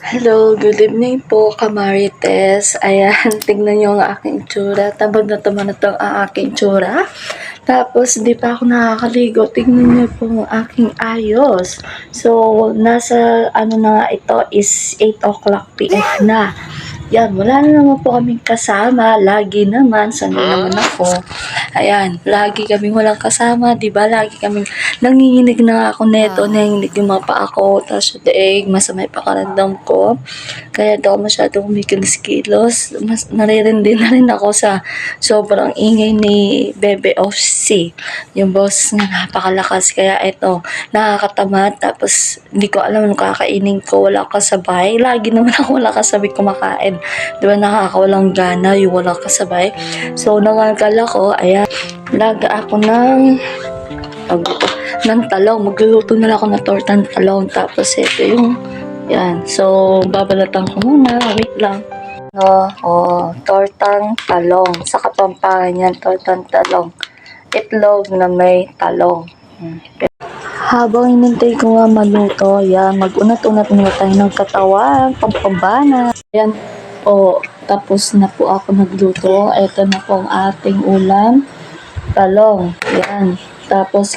Hello, good evening po, Kamarites. Ayan, tignan niyo ang aking itsura. Tamad na itong aking itsura. Tapos, hindi pa ako nakakaligo. Tignan niyo po ang aking ayos. So, nasa, ano na nga ito, is 8 o'clock PM na. Yan, wala na naman po kaming kasama. Lagi naman, sanay naman ako. Ayan, lagi kaming walang kasama, di ba? Lagi kaming nanginginig na nga ako neto, nanginginig yung mga paa ko, tapos yung daig, masama yung pakaramdam ko. Kaya daw masyadong kumikilos-kilos. Mas naririndi na rin ako sa sobrang ingay ni Bebe Ofsi. Yung boss na napakalakas. Kaya ito, nakakatamad. Tapos, hindi ko alam anong kakainin ko. Wala kasabay. Lagi naman ako wala kasabay kumakain. Di ba nakakawalang gana yung wala kasabay. So, nangagal ako. Ayan, laga ako ng talong. Magluluto na lang ako ng tortang talong. Tapos, ito yung yan. So, babalatan ko muna. Wait lang. Tortang talong. Sa Kapampangan yan, tortang talong. Itlog na may talong. Habang inintay ko nga maluto, yan, mag-unat-unat muna tayo ng katawan, pampabana. Yan po, tapos na po ako nagluto. Ito na po ang ating ulam, talong. Yan. Tapos